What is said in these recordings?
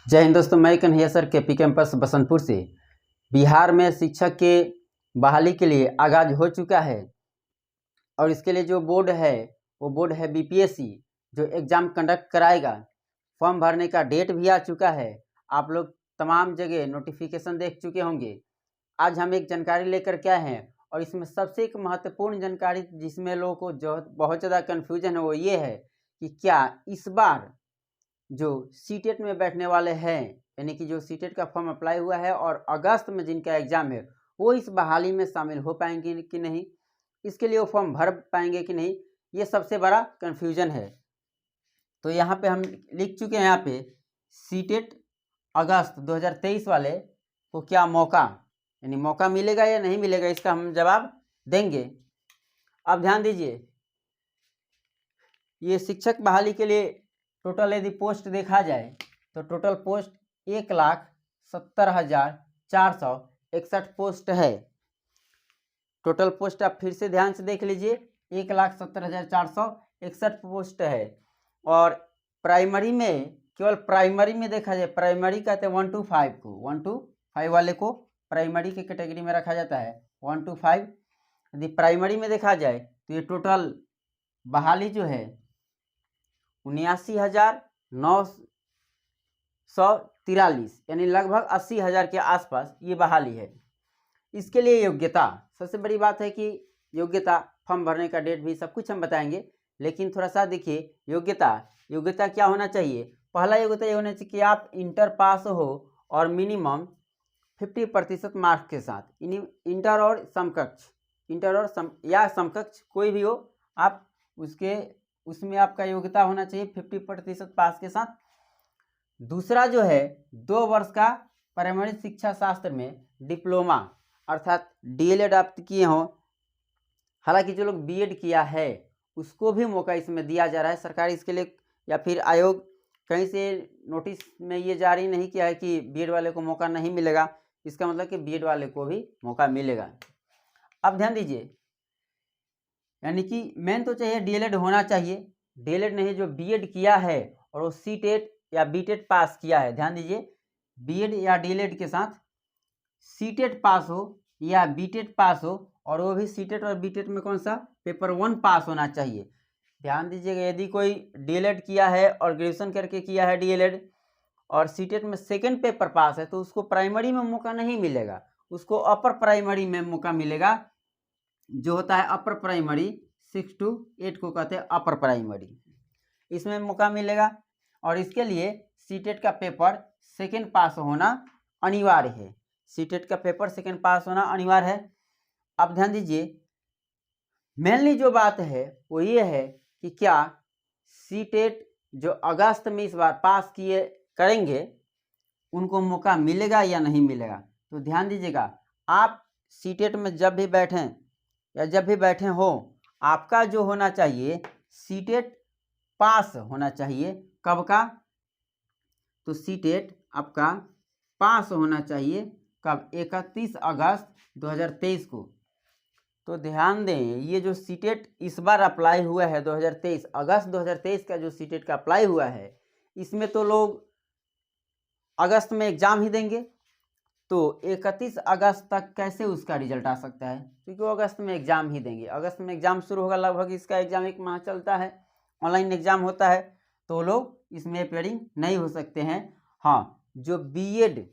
जय हिंद दोस्तों, मैं Kanhaiya sir KP campus Basantpur से। बिहार में शिक्षक के बहाली के लिए आगाज हो चुका है और इसके लिए जो बोर्ड है वो बोर्ड है बीपीएससी, जो एग्ज़ाम कंडक्ट कराएगा। फॉर्म भरने का डेट भी आ चुका है। आप लोग तमाम जगह नोटिफिकेशन देख चुके होंगे। आज हम एक जानकारी लेकर के आए हैं और इसमें सबसे एक महत्वपूर्ण जानकारी जिसमें लोगों को जो बहुत ज़्यादा कन्फ्यूजन है वो ये है कि क्या इस बार जो सीटेट में बैठने वाले हैं, यानी कि जो सीटेट का फॉर्म अप्लाई हुआ है और अगस्त में जिनका एग्ज़ाम है, वो इस बहाली में शामिल हो पाएंगे कि नहीं, इसके लिए वो फॉर्म भर पाएंगे कि नहीं, ये सबसे बड़ा कन्फ्यूजन है। तो यहाँ पे हम लिख चुके हैं, यहाँ पे सीटेट अगस्त 2023 वाले को क्या मौका, यानी मौका मिलेगा या नहीं मिलेगा, इसका हम जवाब देंगे। अब ध्यान दीजिए, ये शिक्षक बहाली के लिए टोटल यदि पोस्ट देखा जाए तो टोटल पोस्ट 1,70,461 पोस्ट है। टोटल पोस्ट आप फिर से ध्यान से देख लीजिए, 1,70,461 पोस्ट है। और प्राइमरी में, केवल प्राइमरी में देखा जाए, प्राइमरी कहते हैं 1 to 5 को, 1 to 5 वाले को प्राइमरी के कैटेगरी में रखा जाता है, 1 to 5। यदि प्राइमरी में देखा जाए तो ये टोटल बहाली जो है 79,943, यानी लगभग 80,000 के आसपास ये बहाली है। इसके लिए योग्यता, सबसे बड़ी बात है कि योग्यता, फॉर्म भरने का डेट भी सब कुछ हम बताएंगे, लेकिन थोड़ा सा देखिए योग्यता क्या होना चाहिए। पहला योग्यता ये होना चाहिए कि आप इंटर पास हो और मिनिमम 50% मार्क्स के साथ, इंटर और समकक्ष कोई भी हो, आप उसमें आपका योग्यता होना चाहिए 50% पास के साथ। दूसरा जो है 2 वर्ष का प्राइमरी शिक्षा शास्त्र में डिप्लोमा अर्थात डीएलएड आप किए हों। हालांकि जो लोग बीएड किया है उसको भी मौका इसमें दिया जा रहा है। सरकार इसके लिए या फिर आयोग कहीं से नोटिस में ये जारी नहीं किया है कि बीएड वाले को मौका नहीं मिलेगा, इसका मतलब कि बीएड वाले को भी मौका मिलेगा। अब ध्यान दीजिए, यानी कि मेन तो चाहिए डीएलएड होना चाहिए। डीएलएड नहीं, जो बीएड किया है और वो सीटेट या बीटेट पास किया है, ध्यान दीजिए, बीएड या डीएलएड के साथ सीटेट पास हो या बीटेट पास हो, और वो भी सीटेट और बीटेट में कौन सा पेपर 1 पास होना चाहिए। ध्यान दीजिएगा, यदि कोई डीएलएड किया है और ग्रेजुएशन करके किया है डीएलएड और सीटेट में सेकेंड पेपर पास है तो उसको प्राइमरी में मौका नहीं मिलेगा, उसको अपर प्राइमरी में मौका मिलेगा, जो होता है अपर प्राइमरी 6 to 8 को कहते हैं अपर प्राइमरी, इसमें मौका मिलेगा। और इसके लिए सीटेट का पेपर सेकेंड पास होना अनिवार्य है, सीटेट का पेपर सेकेंड पास होना अनिवार्य है। अब ध्यान दीजिए, मेनली जो बात है वो ये है कि क्या सीटेट जो अगस्त में इस बार पास किए करेंगे उनको मौका मिलेगा या नहीं मिलेगा। तो ध्यान दीजिएगा, आप सीटेट में जब भी बैठें या जब भी बैठे हो, आपका जो होना चाहिए सीटेट पास होना चाहिए। कब का? तो सीटेट आपका पास होना चाहिए कब? 31 अगस्त 2023 को। तो ध्यान दें, ये जो सीटेट इस बार अप्लाई हुआ है 2023, अगस्त 2023 का जो सीटेट का अप्लाई हुआ है, इसमें तो लोग अगस्त में एग्ज़ाम ही देंगे, तो 31 अगस्त तक कैसे उसका रिजल्ट आ सकता है, क्योंकि वो अगस्त में एग्ज़ाम ही देंगे। अगस्त में एग्ज़ाम शुरू होगा, लगभग इसका एग्ज़ाम 1 माह चलता है, ऑनलाइन एग्ज़ाम होता है, तो लोग इसमें अपेयरिंग नहीं हो सकते हैं। हाँ, जो बीएड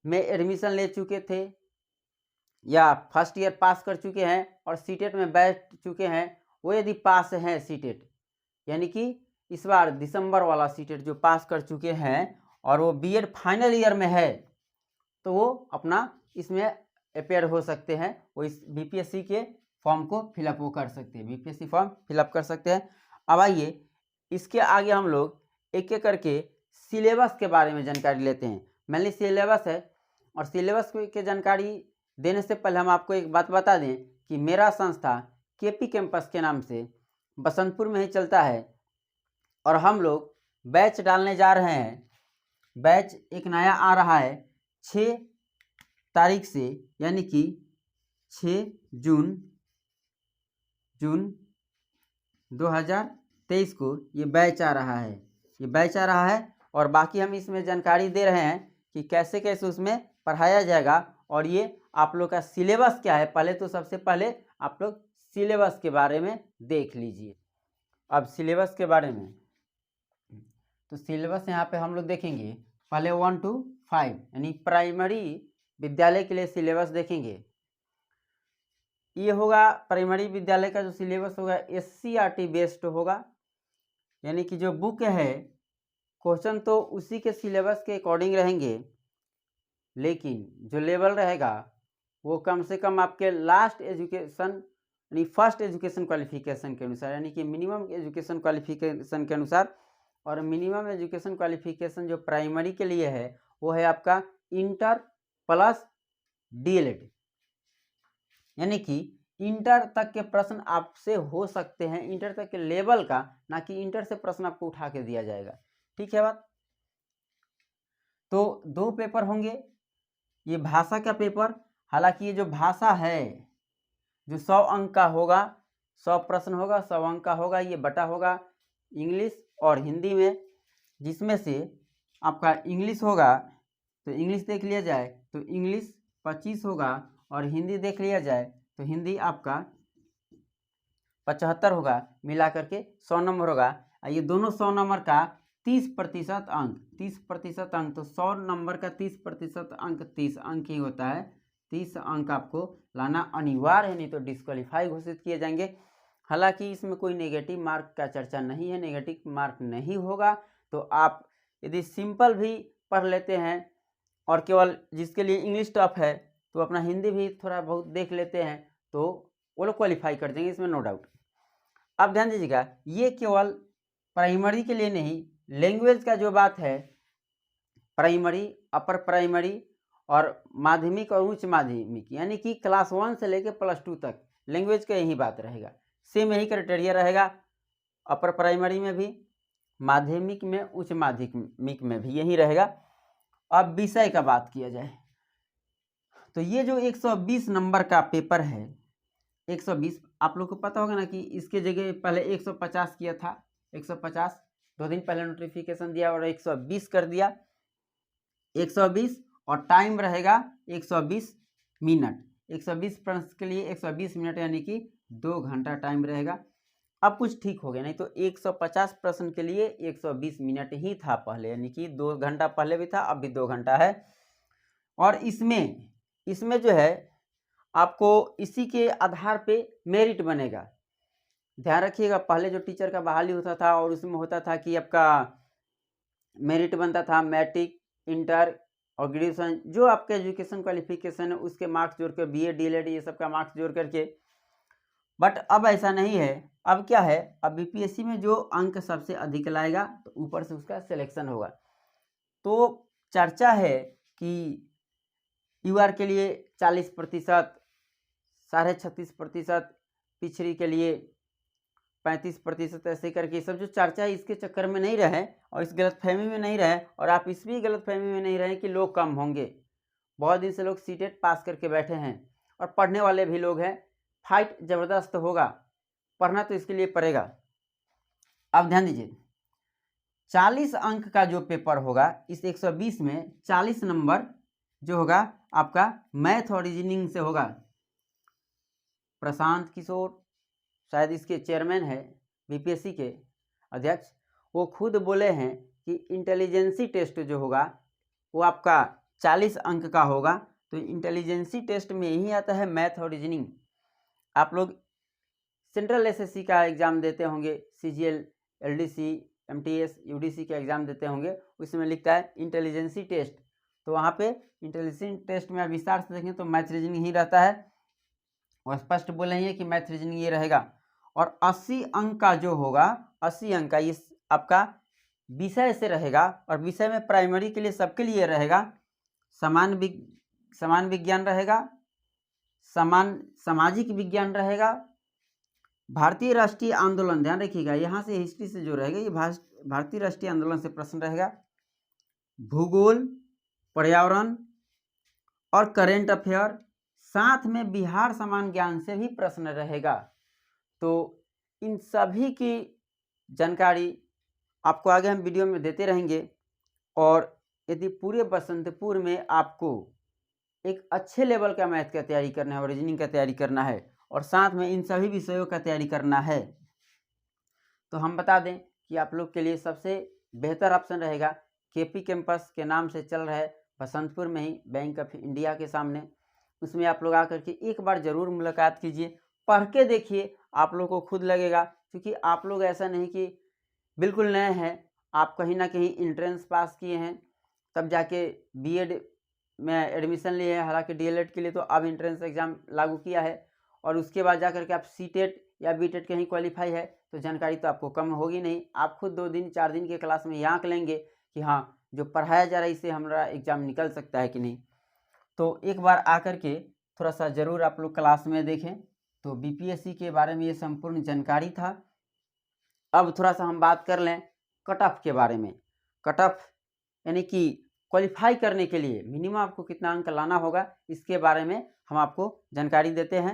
में एडमिशन ले चुके थे या फर्स्ट ईयर पास कर चुके हैं और सीटेट में बैठ चुके हैं, वो यदि पास हैं सीटेट, यानी कि इस बार दिसंबर वाला सीटेट जो पास कर चुके हैं और वो बीएड फाइनल ईयर में है, तो वो अपना इसमें अपेयर हो सकते हैं, वो इस बीपीएससी के फॉर्म को फिलअप वो कर सकते हैं, बीपीएससी फॉर्म फिलअप कर सकते हैं। अब आइए इसके आगे हम लोग एक एक करके सिलेबस के बारे में जानकारी लेते हैं। मेनली सिलेबस है, और सिलेबस की जानकारी देने से पहले हम आपको एक बात बता दें कि मेरा संस्था केपी कैंपस के नाम से बसंतपुर में ही चलता है और हम लोग बैच डालने जा रहे हैं। बैच एक नया आ रहा है 6 तारीख से, यानी कि 6 जून 2023 को ये बैच आ रहा है। और बाकी हम इसमें जानकारी दे रहे हैं कि कैसे कैसे उसमें पढ़ाया जाएगा। और ये आप लोग का सिलेबस क्या है, पहले तो सबसे पहले आप लोग सिलेबस के बारे में देख लीजिए। अब सिलेबस के बारे में तो सिलेबस यहाँ पे हम लोग देखेंगे पहले 1 to 5 यानी प्राइमरी विद्यालय के लिए सिलेबस देखेंगे। ये होगा प्राइमरी विद्यालय का जो सिलेबस होगा SCRT बेस्ड होगा, यानी कि जो बुक है क्वेश्चन तो उसी के सिलेबस के अकॉर्डिंग रहेंगे, लेकिन जो लेवल रहेगा वो कम से कम आपके लास्ट एजुकेशन यानी फर्स्ट एजुकेशन क्वालिफिकेशन के अनुसार, यानी कि मिनिमम एजुकेशन क्वालिफिकेशन के अनुसार। और मिनिमम एजुकेशन क्वालिफिकेशन जो प्राइमरी के लिए है वो है आपका इंटर प्लस DLED, यानी कि इंटर तक के प्रश्न आपसे हो सकते हैं, इंटर तक के लेवल का, ना कि इंटर से प्रश्न आपको उठा के दिया जाएगा। ठीक है बात। तो 2 पेपर होंगे। ये भाषा का पेपर, हालांकि ये जो भाषा है जो 100 अंक का होगा, 100 प्रश्न होगा, 100 अंक का होगा, ये बटा होगा इंग्लिश और हिंदी में, जिसमें से आपका इंग्लिश होगा तो इंग्लिश देख लिया जाए तो इंग्लिश 25 होगा, और हिंदी देख लिया जाए तो हिंदी आपका 75 होगा, मिला करके 100 नंबर होगा। ये दोनों 100 नंबर का 30% अंक, 30% अंक, तो 100 नंबर का 30% अंक 30 अंक ही होता है। 30 अंक आपको लाना अनिवार्य है, नहीं तो डिस्क्वालीफाई घोषित किए जाएंगे। हालांकि इसमें कोई नेगेटिव मार्क का चर्चा नहीं है, नेगेटिव मार्क नहीं होगा। तो आप यदि सिंपल भी पढ़ लेते हैं और केवल जिसके लिए इंग्लिश टफ है तो अपना हिंदी भी थोड़ा बहुत देख लेते हैं तो वो लोग क्वालिफाई कर देंगे, इसमें नो डाउट। अब ध्यान दीजिएगा, ये केवल प्राइमरी के लिए नहीं, लैंग्वेज का जो बात है, प्राइमरी, अपर प्राइमरी और माध्यमिक और उच्च माध्यमिक, यानी कि क्लास 1 से लेकर +2 तक लैंग्वेज का यही बात रहेगा। सेम यही क्राइटेरिया रहेगा अपर प्राइमरी में भी, माध्यमिक में, उच्च माध्यमिक में भी यही रहेगा। अब विषय का बात किया जाए तो ये जो 120 नंबर का पेपर है, 120, आप लोग को पता होगा ना कि इसके जगह पहले 150 किया था, 150 2 दिन पहले नोटिफिकेशन दिया और 120 कर दिया, 120, और टाइम रहेगा 120 मिनट, 120 प्रश्न के लिए 120 मिनट, यानी कि 2 घंटा टाइम रहेगा। अब कुछ ठीक हो गया, नहीं तो 150 प्रश्न के लिए 120 मिनट ही था पहले, यानी कि 2 घंटा पहले भी था, अब भी 2 घंटा है। और इसमें जो है आपको इसी के आधार पे मेरिट बनेगा। ध्यान रखिएगा, पहले जो टीचर का बहाली होता था और उसमें होता था कि आपका मेरिट बनता था मैट्रिक, इंटर और ग्रेजुएशन, जो आपका एजुकेशन क्वालिफिकेशन है उसके मार्क्स जोड़ कर, BA DLED ये सब का मार्क्स जोड़ करके। बट अब ऐसा नहीं है। अब क्या है, अब BPSC में जो अंक सबसे अधिक लाएगा तो ऊपर से उसका सिलेक्शन होगा। तो चर्चा है कि UR के लिए 40%, 36.5%, पिछड़ी के लिए 35%, ऐसे करके सब जो चर्चा है इसके चक्कर में नहीं रहे और इस गलतफहमी में नहीं रहे, और आप इस भी गलतफहमी में नहीं रहे कि लोग कम होंगे। बहुत दिन से लोग सीटेट पास करके बैठे हैं और पढ़ने वाले भी लोग हैं। फाइट ज़बरदस्त होगा, पढ़ना तो इसके लिए पड़ेगा। अब ध्यान दीजिए, 40 अंक का जो पेपर होगा इस 120 में 40 नंबर जो होगा आपका मैथ और रीजनिंग से होगा। प्रशांत किशोर शायद इसके चेयरमैन है, BPSC के अध्यक्ष, वो खुद बोले हैं कि इंटेलिजेंसी टेस्ट जो होगा वो आपका 40 अंक का होगा। तो इंटेलिजेंसी टेस्ट में यही आता है मैथ और रीजनिंग। आप लोग सेंट्रल SSC का एग्ज़ाम देते होंगे, CGL, LDC, MTS, UDC का एग्ज़ाम देते होंगे, उसमें लिखता है इंटेलिजेंसी टेस्ट। तो वहाँ पे इंटेलिजेंसी टेस्ट में आप विस्तार से देखें तो मैथ रीजनिंग ही रहता है, और स्पष्ट बोले हैं कि मैथ रीजनिंग ये रहेगा। और 80 अंक का जो होगा, 80 अंक का इस आपका विषय से रहेगा, और विषय में प्राइमरी के लिए सबके लिए रहेगा समान विज्ञान रहेगा, समान सामाजिक विज्ञान रहेगा, भारतीय राष्ट्रीय आंदोलन, ध्यान रखिएगा यहाँ से हिस्ट्री से जो रहेगा ये भारतीय राष्ट्रीय आंदोलन से प्रश्न रहेगा, भूगोल, पर्यावरण और करेंट अफेयर, साथ में बिहार समान ज्ञान से भी प्रश्न रहेगा। तो इन सभी की जानकारी आपको आगे हम वीडियो में देते रहेंगे। और यदि पूरे बसंतपुर में आपको एक अच्छे लेवल का मैथ का तैयारी करना है और रीजनिंग का तैयारी करना है और साथ में इन सभी विषयों का तैयारी करना है, तो हम बता दें कि आप लोग के लिए सबसे बेहतर ऑप्शन रहेगा केपी कैंपस के नाम से चल रहा है बसंतपुर में ही, बैंक ऑफ इंडिया के सामने। उसमें आप लोग आकर के एक बार ज़रूर मुलाकात कीजिए, पढ़ के देखिए, आप लोग को खुद लगेगा, क्योंकि आप लोग ऐसा नहीं कि बिल्कुल नए हैं, आप कहीं ना कहीं इंट्रेंस पास किए हैं तब जाके बीएड में एडमिशन लिए हैं, हालांकि डीएलएड के लिए तो अब इंट्रेंस एग्ज़ाम लागू किया है, और उसके बाद जाकर के आप सीटेट या बीटेट कहीं क्वालिफाई है तो जानकारी तो आपको कम होगी नहीं। आप खुद 2 दिन 4 दिन के क्लास में यहाँ लेंगे कि हाँ जो पढ़ाया जा रहा है इससे हमारा एग्ज़ाम निकल सकता है कि नहीं। तो एक बार आकर के थोड़ा सा ज़रूर आप लोग क्लास में देखें। तो बीपीएससी के बारे में ये संपूर्ण जानकारी था। अब थोड़ा सा हम बात कर लें कट ऑफ के बारे में। कट ऑफ यानी कि क्वालिफाई करने के लिए मिनिमम आपको कितना अंक लाना होगा, इसके बारे में हम आपको जानकारी देते हैं।